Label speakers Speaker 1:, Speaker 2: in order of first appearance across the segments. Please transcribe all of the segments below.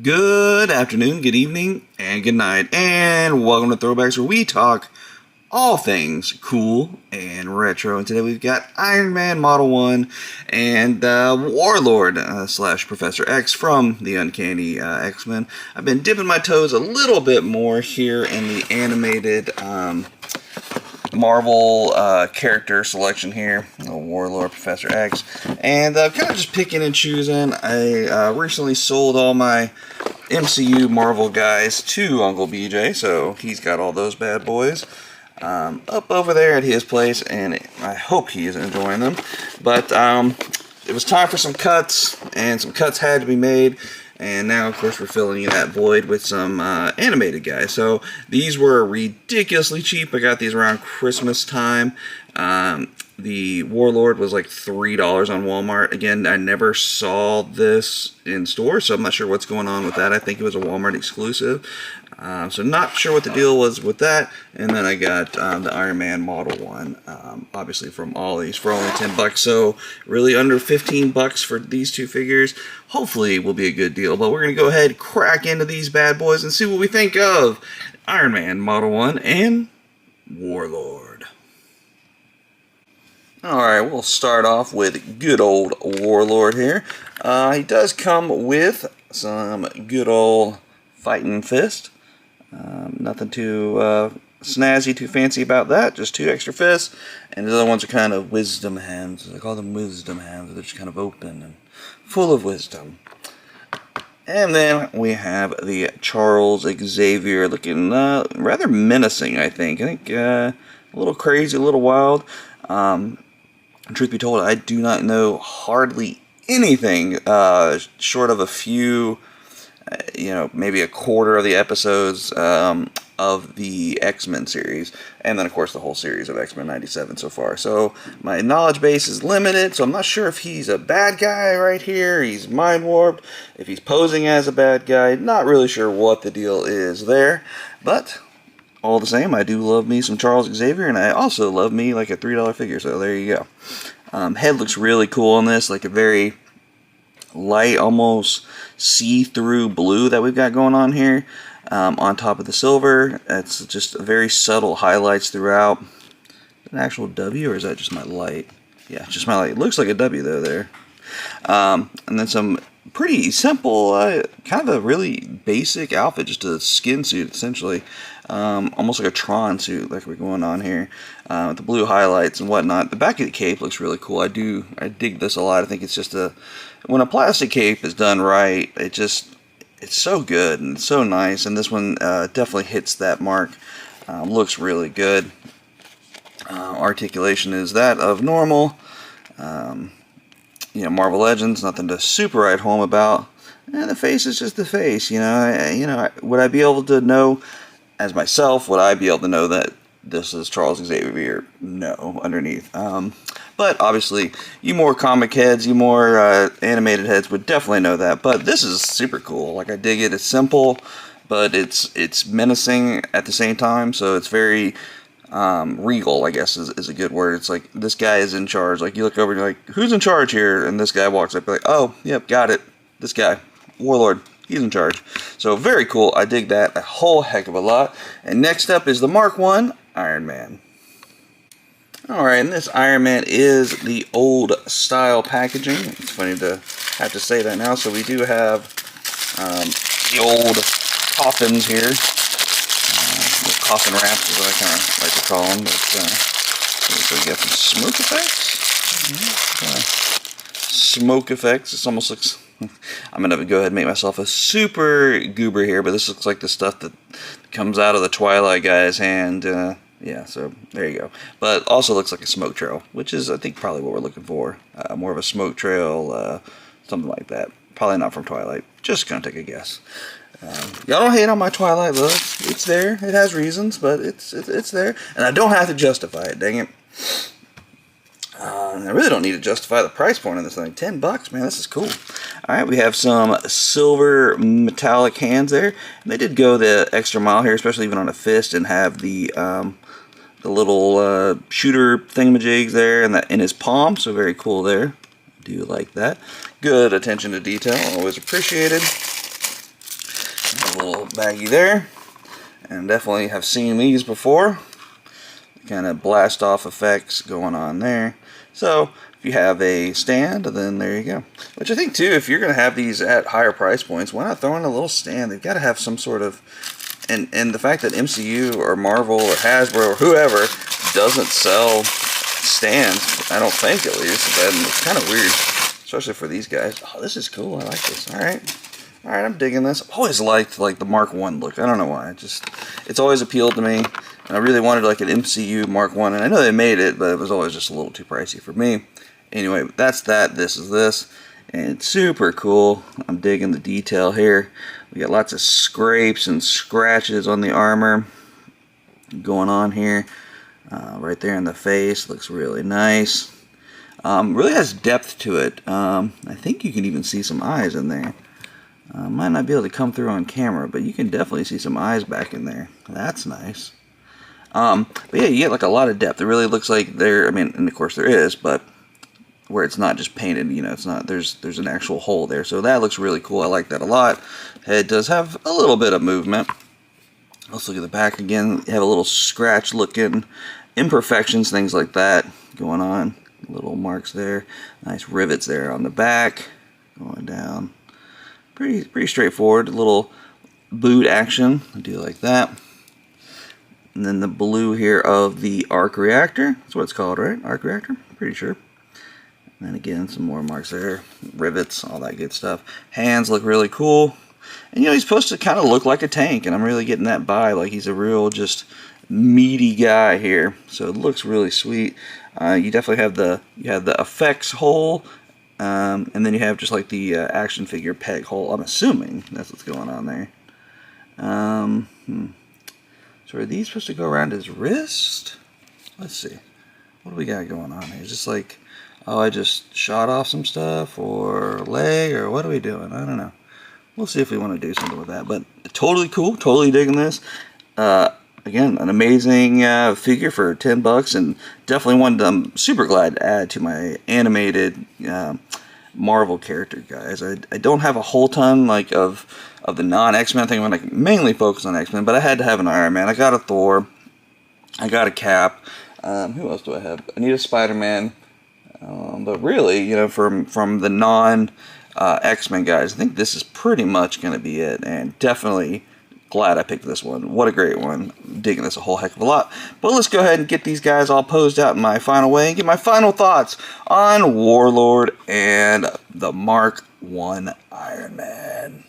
Speaker 1: Good afternoon, good evening, and good night, and welcome to Throwbacks, where we talk all things cool and retro. And today we've got Iron Man Model 1 and Warlord slash Professor X from the Uncanny X-Men. I've been dipping my toes a little bit more here in the animated Marvel character selection here, Warlord, Professor X, and kind of just picking and choosing. I recently sold all my MCU Marvel guys to Uncle BJ, so he's got all those bad boys up over there at his place, and I hope he is enjoying them. But it was time for some cuts, and some cuts had to be made. And now, of course, we're filling in that void with some animated guys. So these were ridiculously cheap. I got these around Christmas time. The Warlord was like $3 on Walmart. Again, I never saw this in store, so I'm not sure what's going on with that. I think it was a Walmart exclusive. So not sure what the deal was with that. And then I got the Iron Man Model 1, obviously from Ollie's for only $10. So really under $15 for these two figures. Hopefully will be a good deal. But we're going to go ahead, crack into these bad boys, and see what we think of Iron Man Model 1 and Warlord. Alright, we'll start off with good old Warlord here. He does come with some good old fighting fist. Nothing too snazzy, too fancy about that. Just 2 extra fists. And the other ones are kind of wisdom hands. I call them wisdom hands. They're just kind of open and full of wisdom. And then we have the Charles Xavier, looking rather menacing, I think. A little crazy, a little wild. Truth be told, I do not know hardly anything short of a few, maybe a quarter of the episodes of the X-Men series, and then of course the whole series of X-Men 97 so far. So my knowledge base is limited, so I'm not sure if he's a bad guy right here, he's mind warped, if he's posing as a bad guy, not really sure what the deal is there, but all the same, I do love me some Charles Xavier, and I also love me like a $3 figure, so there you go. Head looks really cool on this, like a very light, almost see-through blue that we've got going on here. On top of the silver, it's just very subtle highlights throughout. An actual W, or is that just my light? Yeah, just my light. It looks like a W though there. And then some pretty simple, kind of a really basic outfit, just a skin suit essentially. Almost like a Tron suit like we're going on here. With the blue highlights and whatnot. The back of the cape looks really cool. I dig this a lot. I think it's just when a plastic cape is done right, it's so good and so nice, and this one definitely hits that mark. Looks really good. Articulation is that of normal. Marvel Legends, nothing to super write home about. And the face is just the face. Would I be able to know as myself? Would I be able to know that this is Charles Xavier? No, underneath. But obviously, you more comic heads, you more animated heads would definitely know that. But this is super cool. Like, I dig it. It's simple, but it's menacing at the same time. So it's very regal, I guess is a good word. It's like, this guy is in charge. Like, you look over and you're like, who's in charge here? And this guy walks up, like, oh, yep, got it. This guy, Warlord. He's in charge. So very cool. I dig that a whole heck of a lot. And next up is the Mark 1 Iron Man. Alright, and this Iron Man is the old style packaging. It's funny to have to say that now. So we do have the old coffins here. The coffin wraps is what I kind of like to call them. But, so we got some smoke effects. Smoke effects. This almost looks... I'm going to go ahead and make myself a super goober here, but this looks like the stuff that comes out of the Twilight guy's hand. Yeah, so there you go. But also looks like a smoke trail, which is, I think, probably what we're looking for. More of a smoke trail, something like that. Probably not from Twilight. Just going to take a guess. Y'all don't hate on my Twilight look. It's there. It has reasons, but it's there. And I don't have to justify it, dang it. I really don't need to justify the price point on this thing. $10, man, this is cool. Alright, we have some silver metallic hands there. And they did go the extra mile here, especially even on a fist, and have the little shooter thingamajigs there in his palm, so very cool there. Do like that. Good attention to detail, always appreciated. A little baggie there. And definitely have seen these before. Kind of blast off effects going on there. So if you have a stand, then there you go. Which I think too, if you're going to have these at higher price points, why not throw in a little stand? They've got to have some sort of, and the fact that MCU or Marvel or Hasbro or whoever doesn't sell stands, I don't think at least, then it's kind of weird, especially for these guys. Oh, this is cool. I like this. All right, I'm digging this. I've always liked like the Mark 1 look. I don't know why. It's always appealed to me. And I really wanted like an MCU Mark 1, and I know they made it, but it was always just a little too pricey for me. Anyway, that's that. This is this. And it's super cool. I'm digging the detail here. We got lots of scrapes and scratches on the armor going on here. Right there in the face. Looks really nice. Really has depth to it. I think you can even see some eyes in there. Might not be able to come through on camera, but you can definitely see some eyes back in there. That's nice. But yeah, you get like a lot of depth. It really looks like there, I mean, and of course there is, but where it's not just painted, you know, it's not, there's an actual hole there. So that looks really cool. I like that a lot. Head does have a little bit of movement. Let's look at the back again. You have a little scratch looking imperfections, things like that going on. Little marks there. Nice rivets there on the back. Going down. Pretty straightforward. A little boot action. I do like that. And then the blue here of the arc reactor. That's what it's called, right? Arc reactor? Pretty sure. And then again, some more marks there. Rivets, all that good stuff. Hands look really cool. And you know, he's supposed to kind of look like a tank. And I'm really getting that vibe. Like he's a real just meaty guy here. So it looks really sweet. You definitely have the effects hole. And then you have just like the action figure peg hole. I'm assuming that's what's going on there. So are these supposed to go around his wrist? Let's see. What do we got going on here? Is this like, oh, I just shot off some stuff, or leg, or what are we doing? I don't know. We'll see if we want to do something with that. But totally cool. Totally digging this. Again, an amazing figure for $10, and definitely one that I'm super glad to add to my animated Marvel character, guys. I don't have a whole ton like of the non-X-Men. I think I'm going to mainly focus on X-Men, but I had to have an Iron Man. I got a Thor. I got a Cap. Who else do I have? I need a Spider-Man. But really, you know, from the non-X-Men guys, I think this is pretty much going to be it, and definitely glad I picked this one. What a great one. I'm digging this a whole heck of a lot. But let's go ahead and get these guys all posed out in my final way and get my final thoughts on Warlord and the Mark 1 Iron Man.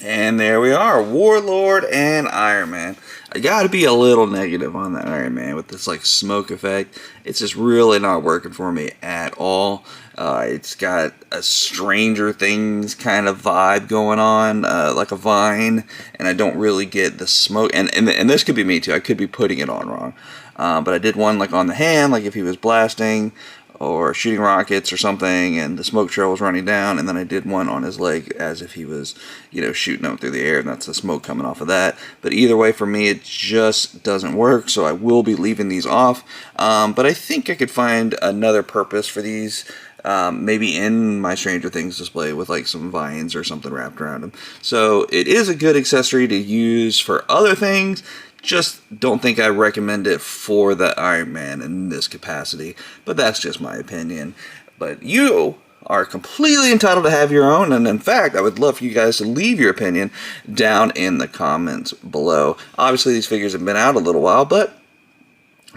Speaker 1: And there we are, Warlord and Iron Man. I gotta be a little negative on that Iron Man with this like smoke effect. It's just really not working for me at all. It's got a Stranger Things kind of vibe going on, like a vine, and I don't really get the smoke. And this could be me too. I could be putting it on wrong. But I did one like on the hand, like if he was blasting or shooting rockets or something, and the smoke trail was running down, and then I did one on his leg as if he was, you know, shooting them through the air, and that's the smoke coming off of that. But either way, for me, it just doesn't work, so I will be leaving these off. But I think I could find another purpose for these, maybe in my Stranger Things display with like some vines or something wrapped around them. So it is a good accessory to use for other things. Just don't think I recommend it for the Iron Man in this capacity. But that's just my opinion. But you are completely entitled to have your own. And in fact, I would love for you guys to leave your opinion down in the comments below. Obviously, these figures have been out a little while, but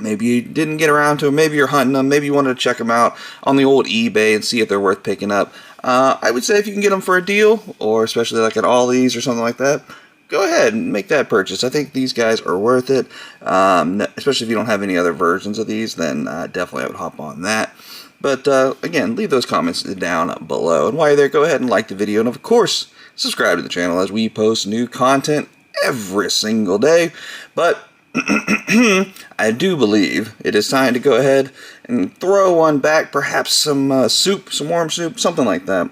Speaker 1: maybe you didn't get around to them. Maybe you're hunting them. Maybe you wanted to check them out on the old eBay and see if they're worth picking up. I would say if you can get them for a deal, or especially like at Ollie's or something like that, go ahead and make that purchase. I think these guys are worth it, especially if you don't have any other versions of these, then definitely I would hop on that. But again, leave those comments down below. And while you're there, go ahead and like the video. And of course, subscribe to the channel as we post new content every single day. But I do believe it is time to go ahead and throw one back, perhaps some soup, some warm soup, something like that.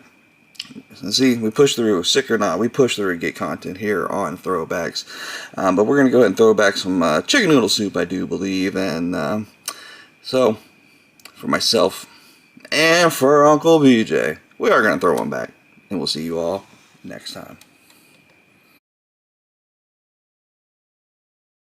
Speaker 1: See, we push through, sick or not, we push through and get content here on Throwbacks. But we're going to go ahead and throw back some chicken noodle soup, I do believe. And so, for myself and for Uncle BJ, we are going to throw one back. And we'll see you all next time.